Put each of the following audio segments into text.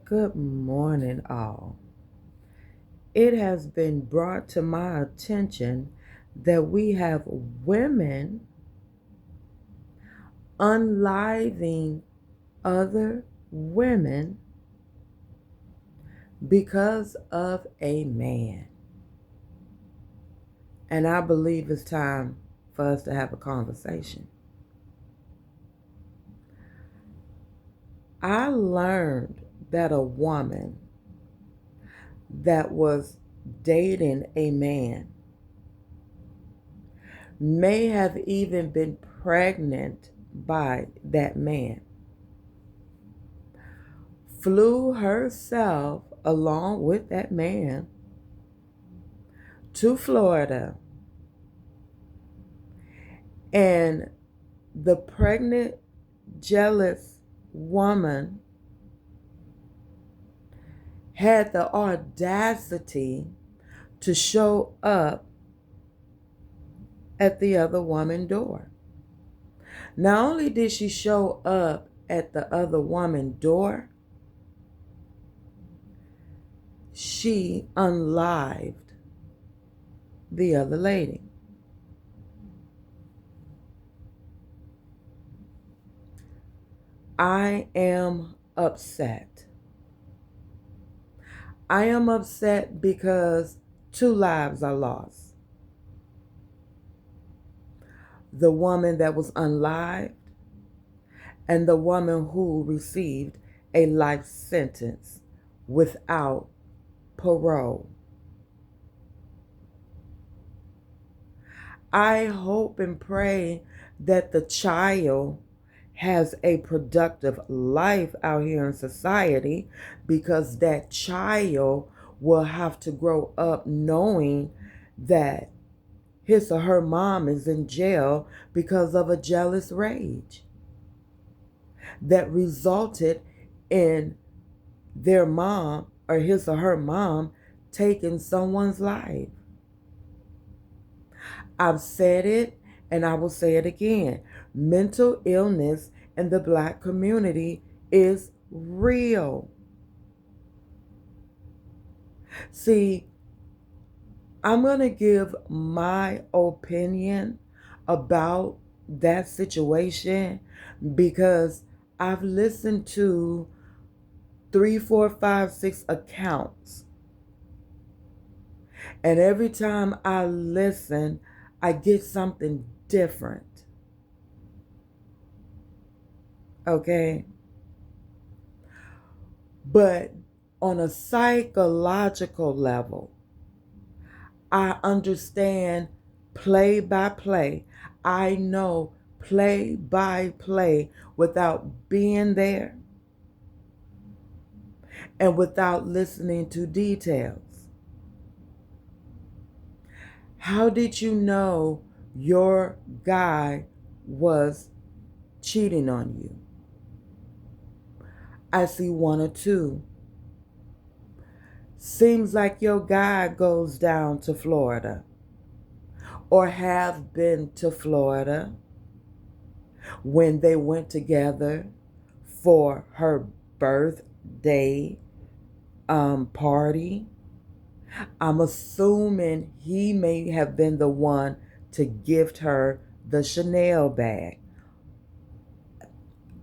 Good morning, all. It has been brought to my attention that we have women unliving other women because of a man. And I believe it's time for us to have a conversation. I learned that a woman that was dating a man may have even been pregnant by that man, flew herself along with that man to Florida, and the pregnant, jealous woman had the audacity to show up at the other woman's door. Not only did she show up at the other woman's door, she unlived the other lady. I am upset. I am upset because 2 lives are lost. The woman that was unlived and the woman who received a life sentence without parole. I hope and pray that the child has a productive life out here in society, because that child will have to grow up knowing that his or her mom is in jail because of a jealous rage that resulted in their mom or his or her mom taking someone's life. I've said it and I will say it again. Mental illness in the Black community is real. See, I'm going to give my opinion about that situation because I've listened to 3, 4, 5, 6 accounts. And every time I listen, I get something different. Okay? But on a psychological level, I understand play by play. I know play by play without being there and without listening to details. How did you know your guy was cheating on you? I see 1 or 2. Seems like your guy goes down to Florida or have been to Florida when they went together for her birthday party. I'm assuming he may have been the one to gift her the Chanel bag.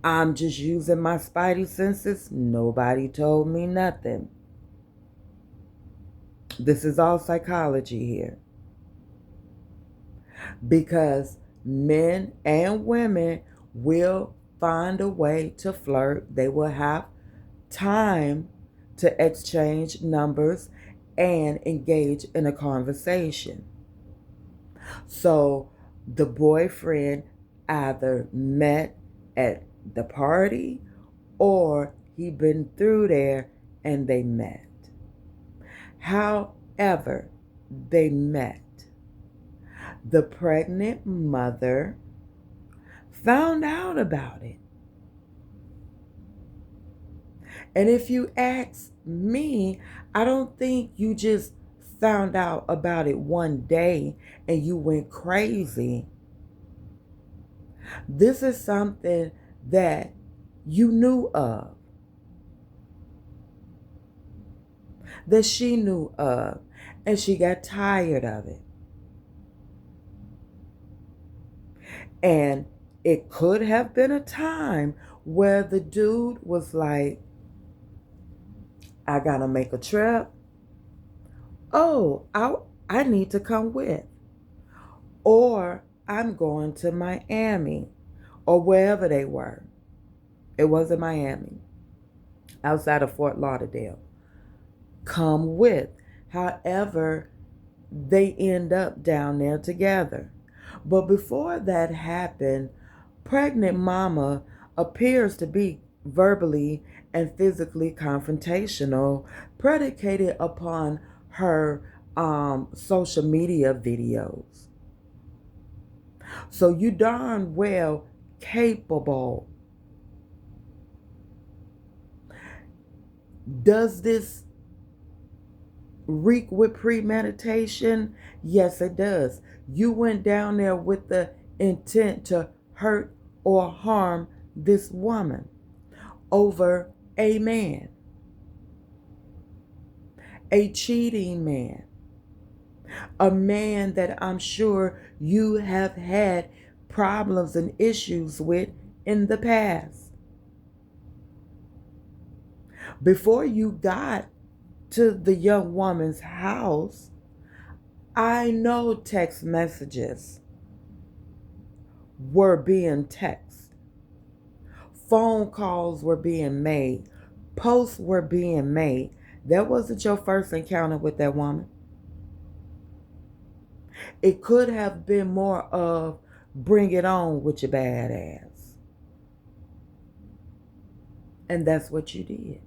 I'm just using my spidey senses. Nobody told me nothing. This is all psychology here. Because men and women will find a way to flirt. They will have time to exchange numbers and engage in a conversation. So the boyfriend either met at the party or he been through there and they met. However they met, the pregnant mother found out about it. And if you ask me, I don't think you just found out about it one day and you went crazy. This is something that you knew of. that she knew of, and she got tired of it. And it could have been a time where the dude was like, I gotta make a trip. Oh, I need to come with. Or I'm going to Miami or wherever they were. It wasn't Miami, outside of Fort Lauderdale. Come with. However, they end up down there together. But before that happened, pregnant mama appears to be verbally and physically confrontational, predicated upon her social media videos. So you darn well capable. Does this reek with premeditation? Yes, it does. You went down there with the intent to hurt or harm this woman over a man, a cheating man, a man that I'm sure you have had problems and issues with in the past. Before you got to the young woman's house, I know text messages were being texted, phone calls were being made, posts were being made. That wasn't your first encounter with that woman. It could have been more of bring it on with your bad ass. And that's what you did.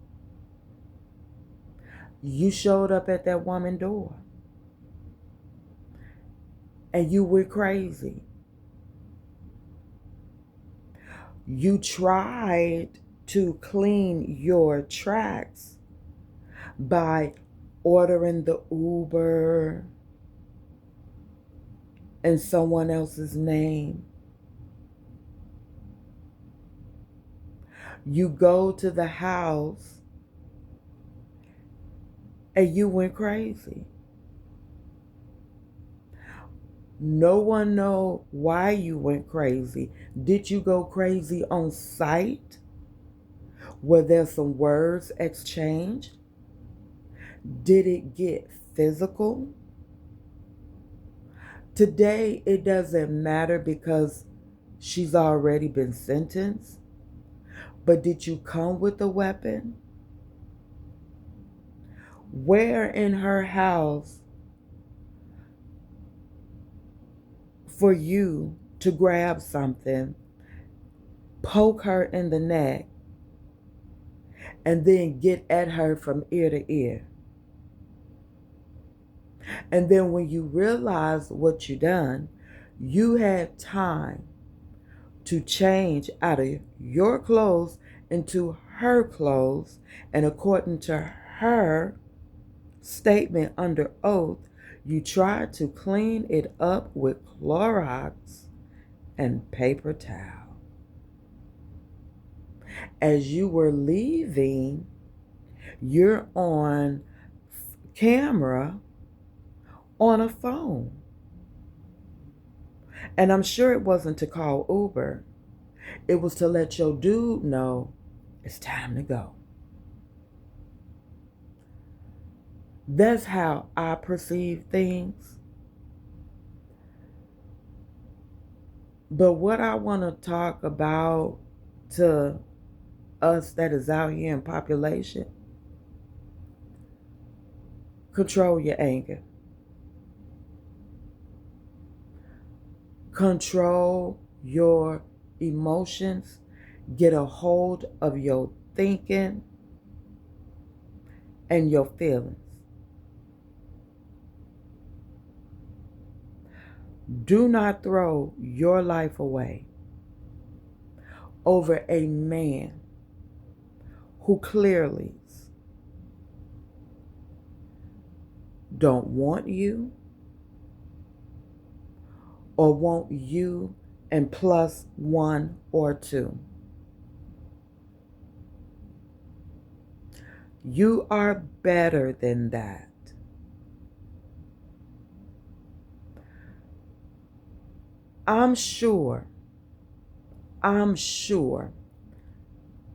You showed up at that woman's door and you went crazy. You tried to clean your tracks by ordering the Uber in someone else's name. You go to the house and you went crazy. No one knows why you went crazy. Did you go crazy on sight? Were there some words exchanged? Did it get physical? Today, it doesn't matter because she's already been sentenced. But did you come with a weapon? Where in her house for you to grab something, poke her in the neck, and then get at her from ear to ear? And then when you realize what you done, you had time to change out of your clothes into her clothes. And according to her statement under oath, you tried to clean it up with Clorox and paper towel. As you were leaving, you're on camera on a phone. And I'm sure it wasn't to call Uber. It was to let your dude know it's time to go. That's how I perceive things. But what I want to talk about to us that is out here in population, control your anger. Control your emotions. Get a hold of your thinking and your feelings. Do not throw your life away over a man who clearly don't want you or want you and plus one or two. You are better than that. I'm sure, I'm sure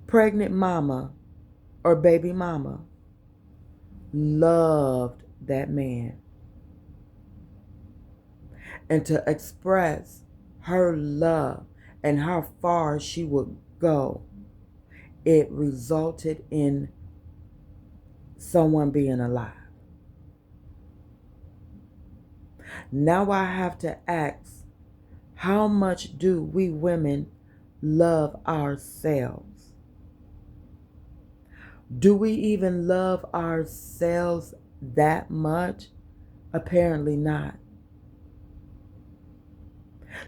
pregnant mama or baby mama loved that man. And to express her love and how far she would go, it resulted in someone being alive. Now I have to ask, how much do we women love ourselves? Do we even love ourselves that much? Apparently not.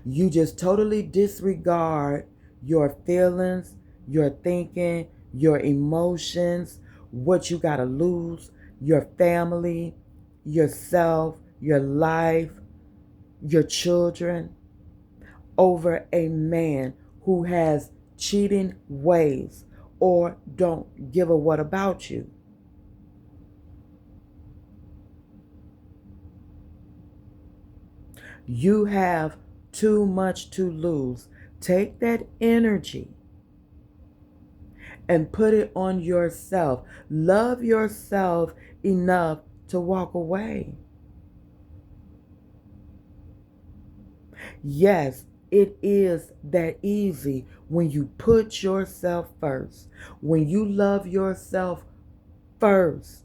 You just totally disregard your feelings, your thinking, your emotions, what you got to lose, your family, yourself, your life, your children, over a man who has cheating ways or don't give a what about you. You have too much to lose. Take that energy and put it on yourself. Love yourself enough to walk away. Yes, it is that easy when you put yourself first. When you love yourself first.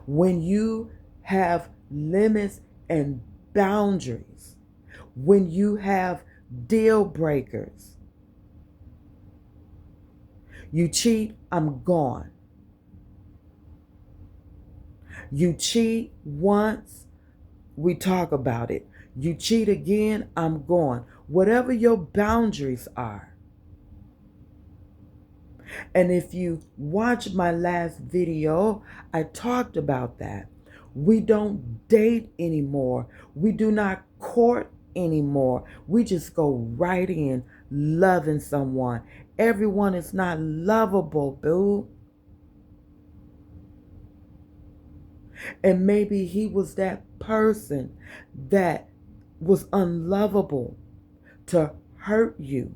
When you have limits and boundaries. When you have deal breakers. You cheat, I'm gone. You cheat once, we talk about it. You cheat again, I'm gone. Whatever your boundaries are. And if you watch my last video, I talked about that. We don't date anymore. We do not court anymore. We just go right in loving someone. Everyone is not lovable, boo. And maybe he was that person that was unlovable to hurt you.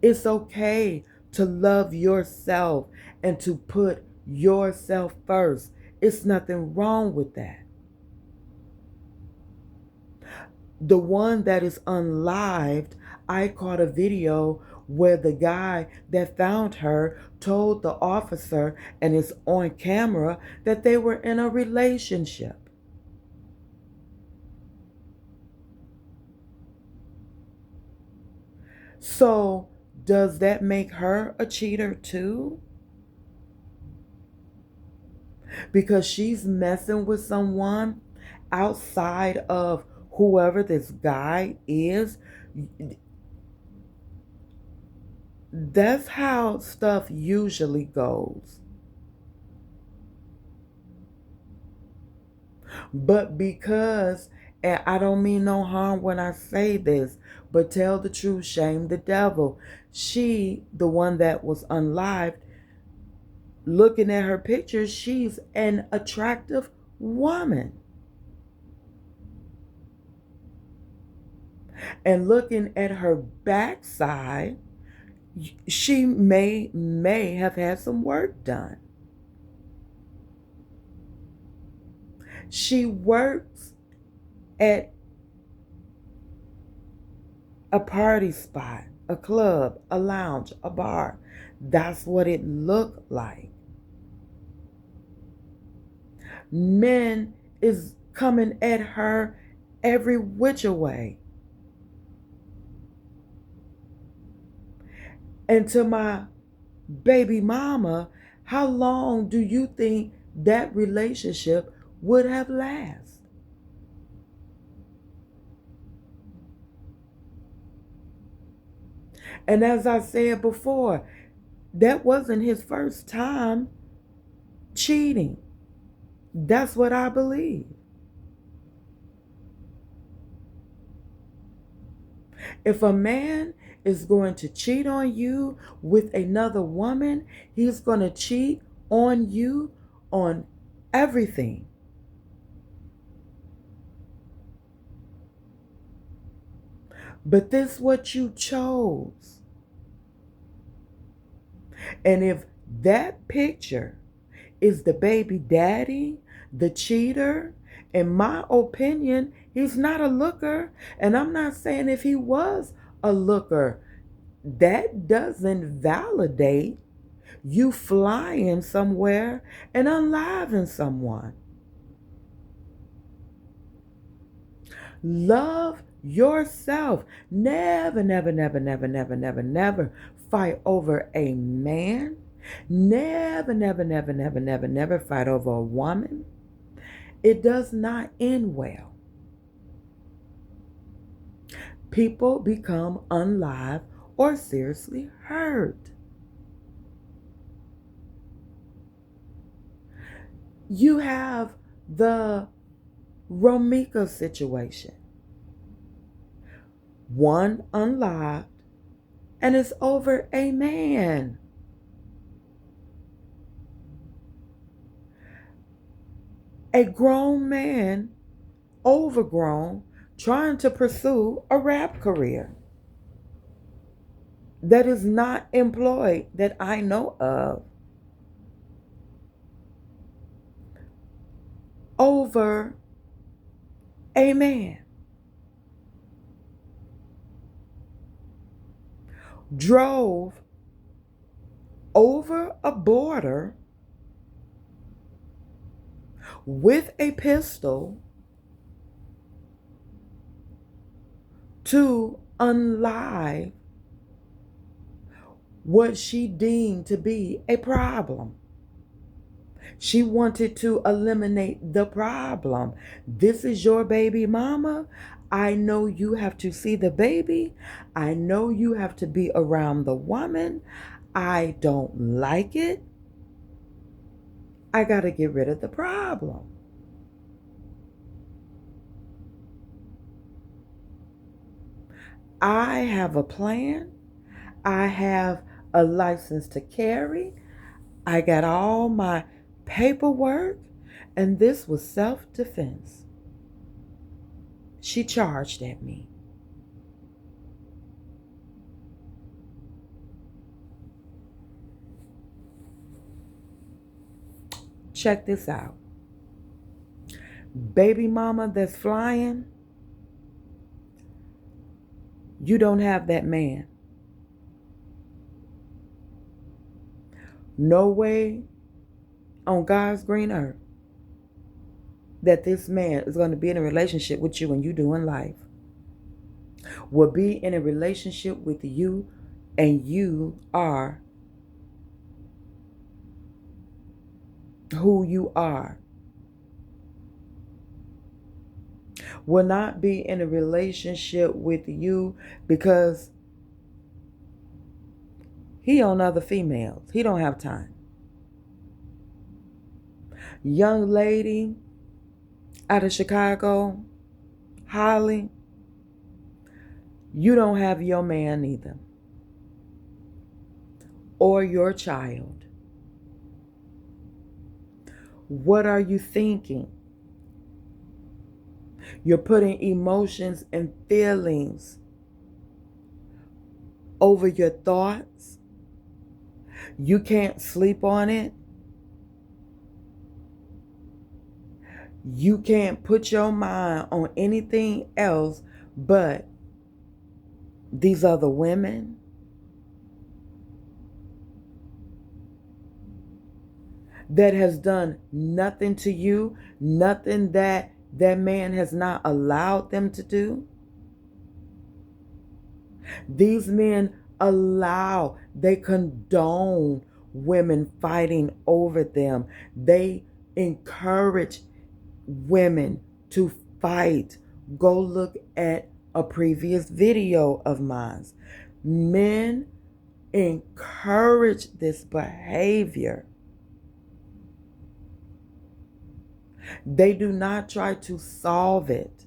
It's okay to love yourself and to put yourself first. It's nothing wrong with that. The one that is unlived, I caught a video where the guy that found her told the officer, and it's on camera, that they were in a relationship. So, does that make her a cheater too? Because she's messing with someone outside of whoever this guy is. That's how stuff usually goes. But because, and I don't mean no harm when I say this, but tell the truth, shame the devil. She, the one that was unlived, looking at her pictures, she's an attractive woman. And looking at her backside, she may have had some work done. She works at a party spot, a club, a lounge, a bar. That's what it looked like. Men is coming at her every which way. And to my baby mama, how long do you think that relationship would have lasted? And as I said before, that wasn't his first time cheating. That's what I believe. If a man is going to cheat on you with another woman. He's going to cheat on you on everything. But this is what you chose. And if that picture is the baby daddy, the cheater, in my opinion, he's not a looker. And I'm not saying if he was a looker, that doesn't validate you flying somewhere and unliving someone. Love yourself. Never, never, never, never, never, never, never fight over a man. Never, never, never, never, never, never fight over a woman. It does not end well. People become unlive or seriously hurt. You have the Romika situation. One unlived, and it's over a man. A grown man, overgrown, trying to pursue a rap career that is not employed that I know of. Over a man. Drove over a border with a pistol to unlive what she deemed to be a problem. She wanted to eliminate the problem. This is your baby mama. I know you have to see the baby. I know you have to be around the woman. I don't like it. I got to get rid of the problem. I have a plan. I have a license to carry. I got all my paperwork, and this was self-defense. She charged at me. Check this out. Baby mama that's flying, you don't have that man. No way on God's green earth that this man is going to be in a relationship with you and you doing life. Will be in a relationship with you and you are who you are. Will not be in a relationship with you because he on other females. He don't have time. Young lady out of Chicago, Holly, you don't have your man either. Or your child. What are you thinking? You're putting emotions and feelings over your thoughts. You can't sleep on it. You can't put your mind on anything else but these other women. That has done nothing to you, nothing that man has not allowed them to do. These men they condone women fighting over them. They encourage women to fight. Go look at a previous video of mine. Men encourage this behavior. They do not try to solve it.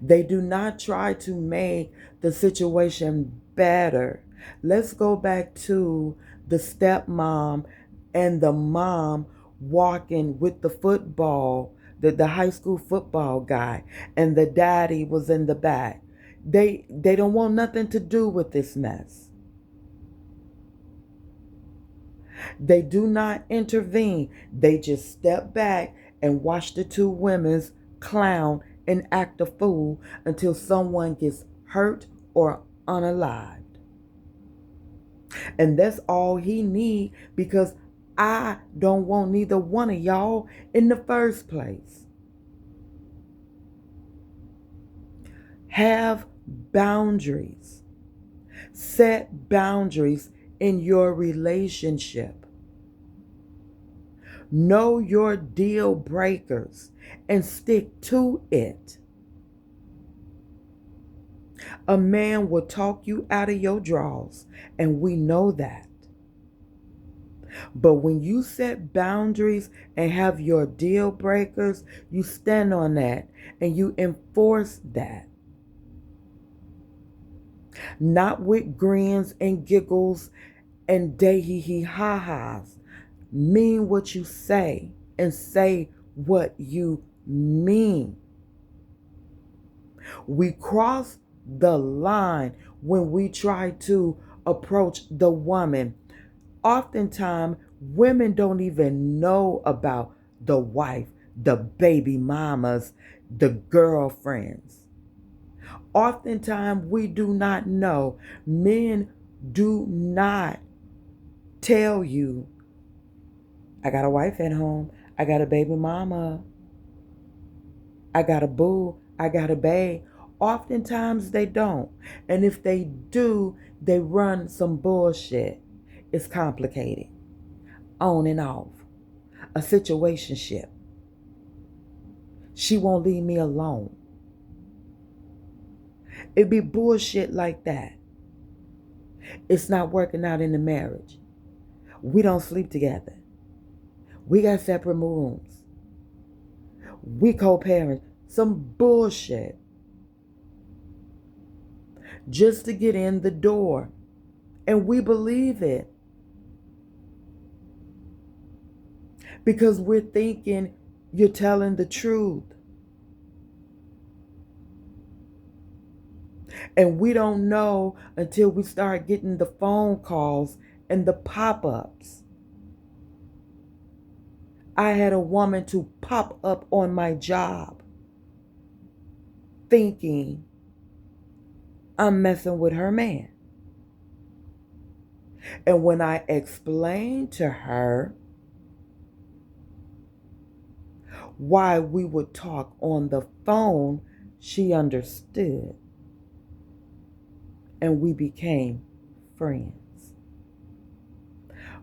They do not try to make the situation better. Let's go back to the stepmom and the mom walking with the football, the high school football guy, and the daddy was in the back. They don't want nothing to do with this mess. They do not intervene. They just step back and watch the two women's clown and act a fool until someone gets hurt or unalived. And that's all he need, because I don't want neither one of y'all in the first place. Have boundaries. Set boundaries in your relationship. Know your deal breakers and stick to it. A man will talk you out of your drawers, and we know that. But when you set boundaries and have your deal breakers, you stand on that and you enforce that. Not with grins and giggles and day hee hee ha ha's. Mean what you say and say what you mean. We cross the line when we try to approach the woman. Oftentimes, women don't even know about the wife, the baby mamas, the girlfriends. Oftentimes, we do not know. Men do not tell you, I got a wife at home, I got a baby mama, I got a boo, I got a bae. Oftentimes they don't. And if they do, they run some bullshit. It's complicated. On and off. A situationship. She won't leave me alone. It be bullshit like that. It's not working out in the marriage. We don't sleep together. We got separate rooms. We co-parent. Some bullshit. Just to get in the door. And we believe it. Because we're thinking you're telling the truth. And we don't know until we start getting the phone calls and the pop-ups. I had a woman to pop up on my job thinking I'm messing with her man. And when I explained to her why we would talk on the phone, she understood. And we became friends.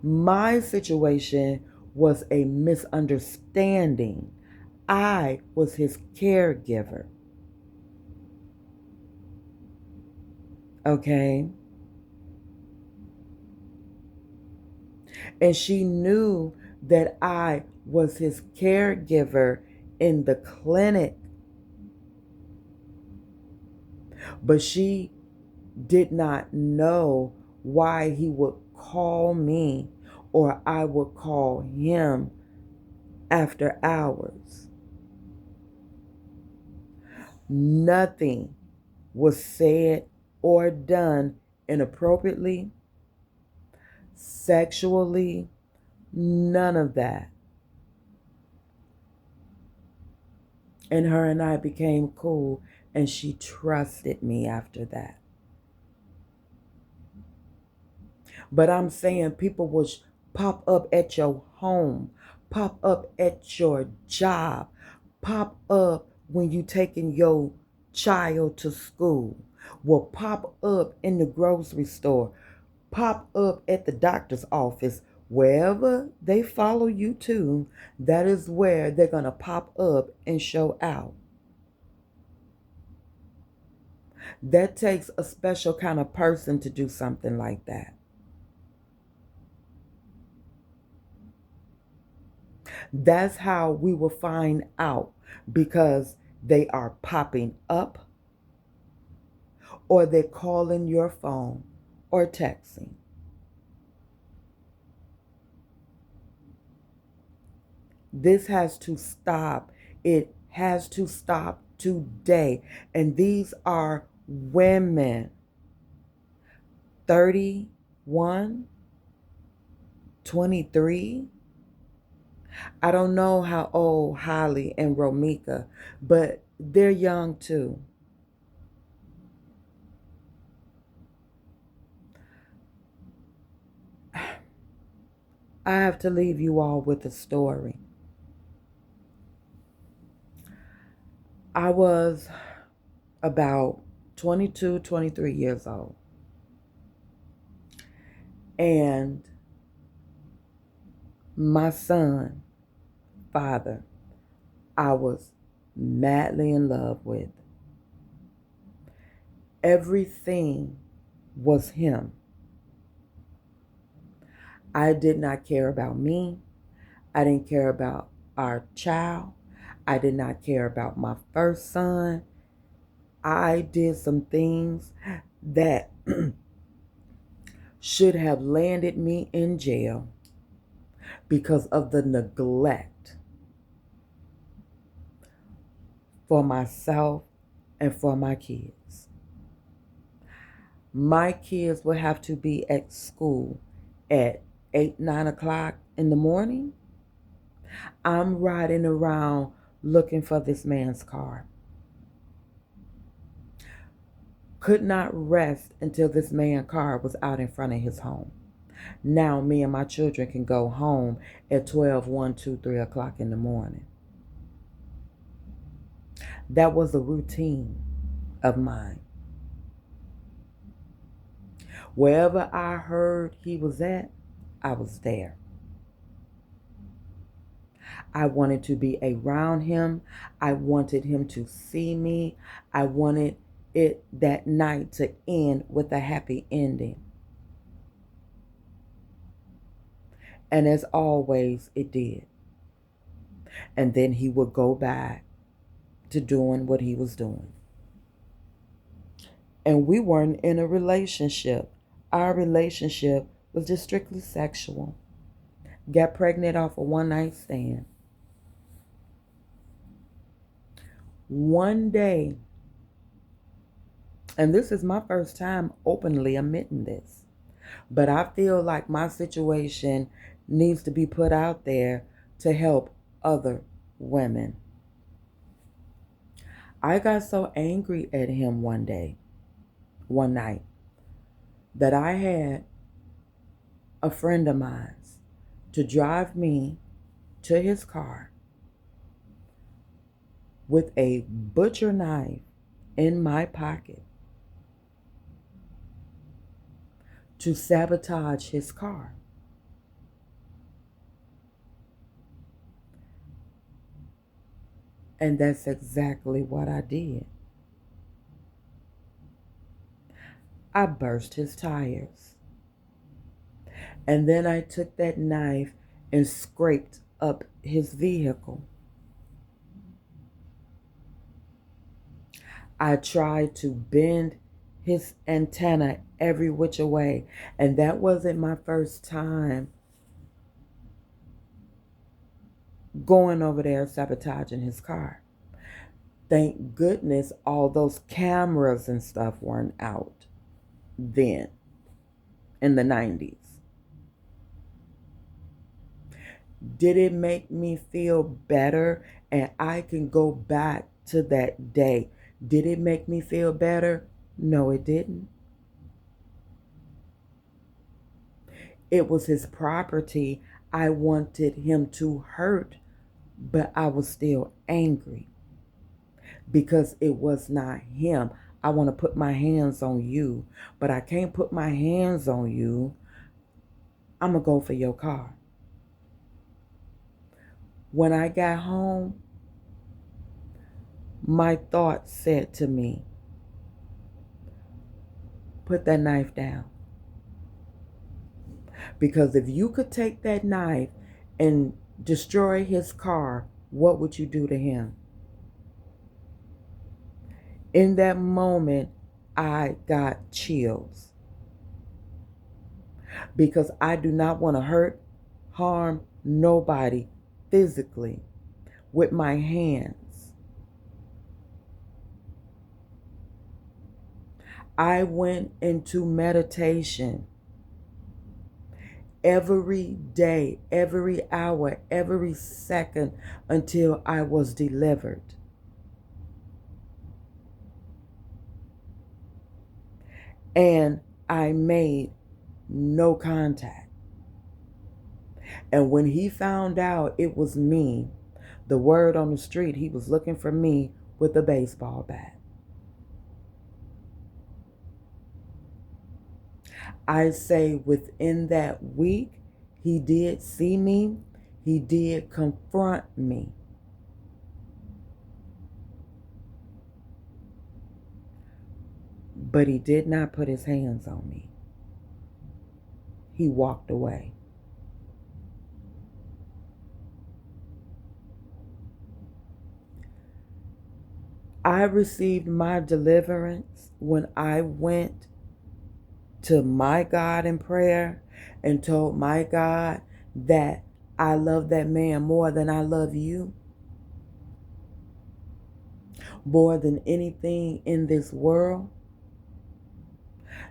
My situation was a misunderstanding. I was his caregiver. Okay? And she knew that I was his caregiver in the clinic. But she did not know why he would call me or I would call him after hours. Nothing was said or done inappropriately, sexually, none of that. And her and I became cool, and she trusted me after that. But I'm saying people will pop up at your home, pop up at your job, pop up when you taking your child to school, will pop up in the grocery store, pop up at the doctor's office. Wherever they follow you to, that is where they're going to pop up and show out. That takes a special kind of person to do something like that. That's how we will find out, because They are popping up, or they're calling your phone or texting. This has to stop. It has to stop today. And these are women 31, 23. I don't know how old Holly and Romika, but they're young too. I have to leave you all with a story. I was about 22, 23 years old. And my son, father, I was madly in love with. Everything was him. I did not care about me. I didn't care about our child. I did not care about my first son. I did some things that should have landed me in jail because of the neglect for myself and for my kids. My kids would have to be at school at 8, 9 o'clock in the morning. I'm riding around looking for this man's car. Could not rest until this man's car was out in front of his home. Now me and my children can go home at 12, 1, 2, 3 o'clock in the morning. That was a routine of mine. Wherever I heard he was at, I was there. I wanted to be around him. I wanted him to see me. I wanted it that night to end with a happy ending. And as always, it did. And then he would go back to doing what he was doing. And we weren't in a relationship. Our relationship was just strictly sexual. Got pregnant off a one night stand. One day, and this is my first time openly admitting this, but I feel like my situation needs to be put out there to help other women. I got so angry at him one night, that I had a friend of mine to drive me to his car with a butcher knife in my pocket to sabotage his car. And that's exactly what I did. I burst his tires. And then I took that knife and scraped up his vehicle. I tried to bend his antenna every which way. And that wasn't my first time going over there sabotaging his car. Thank goodness all those cameras and stuff weren't out then in the 90s. Did it make me feel better? And I can go back to that day. Did it make me feel better? No, it didn't. It was his property. I wanted him to hurt, but I was still angry because it was not him. I want to put my hands on you, but I can't put my hands on you. I'm going to go for your car. When I got home, my thought said to me, put that knife down. Because if you could take that knife and destroy his car, what would you do to him? In that moment, I got chills because I do not want to hurt, harm nobody physically with my hands. I went into meditation every day, every hour, every second until I was delivered. And I made no contact. And when he found out it was me, the word on the street, he was looking for me with a baseball bat. I say within that week, he did see me, he did confront me. But he did not put his hands on me. He walked away. I received my deliverance when I went to my God in prayer and told my God that I love that man more than I love you, more than anything in this world.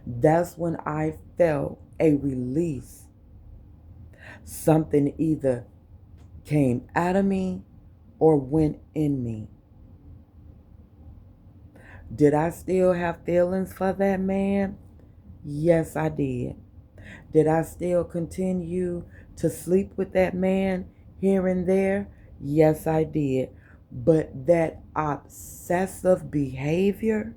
That's when I felt a release. Something either came out of me or went in me. Did I still have feelings for that man? Yes, I did. Did I still continue to sleep with that man here and there? Yes, I did. But that obsessive behavior,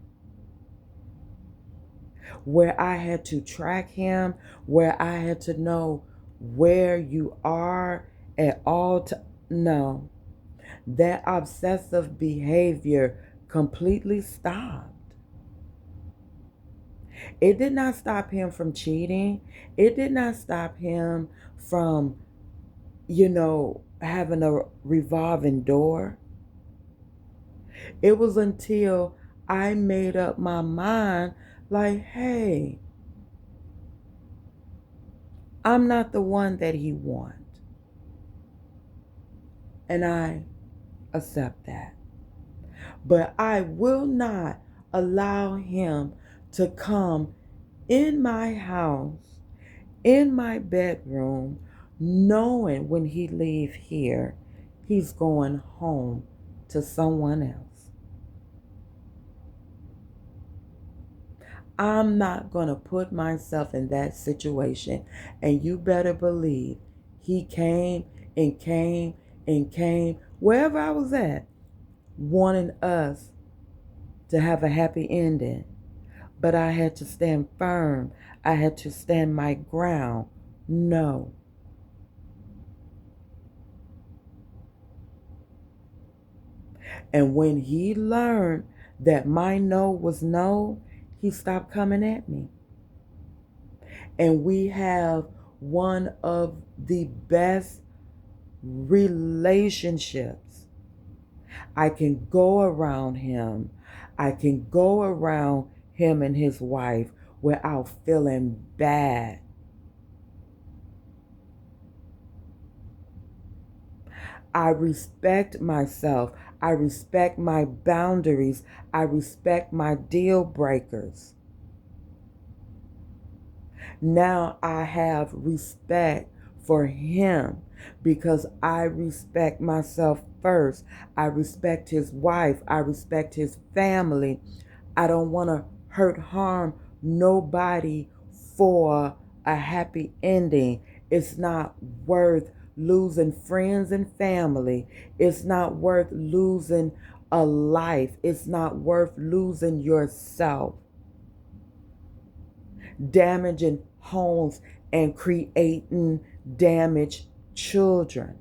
where I had to track him, where I had to know where you are at all times, no. That obsessive behavior completely stopped. It did not stop him from cheating. It did not stop him from, having a revolving door. It was until I made up my mind, like, hey, I'm not the one that he wants. And I accept that. But I will not allow him to come in my house, in my bedroom, knowing when he leave here, he's going home to someone else. I'm not going to put myself in that situation. And you better believe he came and came and came wherever I was at, wanting us to have a happy ending. But I had to stand firm. I had to stand my ground. No. And when he learned that my no was no, he stopped coming at me. And we have one of the best relationships. I can go around him. I can go around him and his wife without feeling bad. I respect myself. I respect my boundaries. I respect my deal breakers. Now I have respect for him because I respect myself first. I respect his wife. I respect his family. I don't want to hurt, harm nobody for a happy ending. It's not worth losing friends and family. It's not worth losing a life. It's not worth losing yourself, damaging homes and creating damaged children.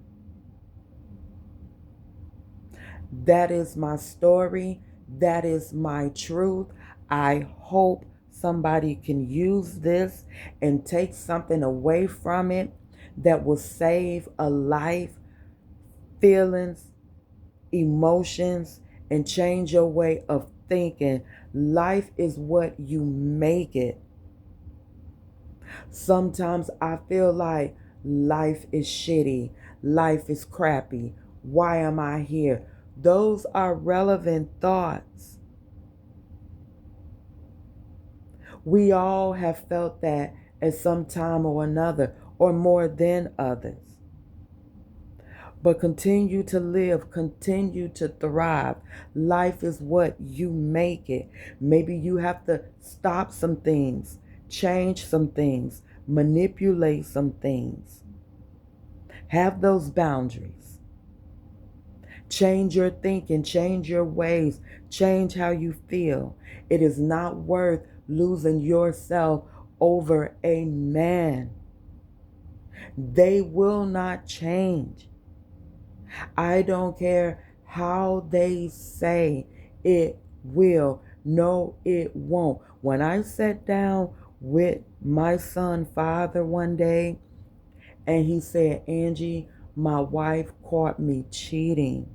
That is my story. That is my truth. I hope somebody can use this and take something away from it that will save a life, feelings, emotions, and change your way of thinking life is what you make it. Sometimes I feel like life is shitty, life is crappy. Why am I here? Those are relevant thoughts. We all have felt that at some time or another, or more than others. But continue to live, continue to thrive. Life is what you make it. Maybe you have to stop some things, change some things, manipulate some things. Have those boundaries. Change your thinking, change your ways, change how you feel. It is not worth losing yourself over a man. They will not change. I don't care how they say it will. No, it won't. When I sat down with my son's father one day and he said, Angie, my wife caught me cheating.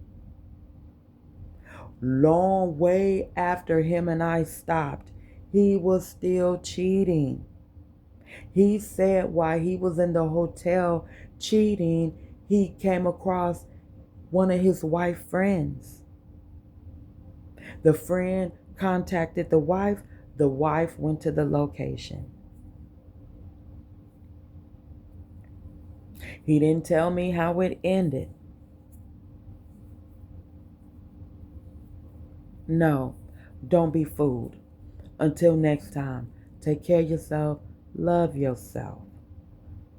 Long way after him and I stopped, he was still cheating. He said while he was in the hotel cheating, he came across one of his wife friends. The friend contacted the wife went to the location. He didn't tell me how it ended. No, don't be fooled. Until next time, take care of yourself, love yourself,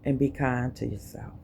and be kind to yourself.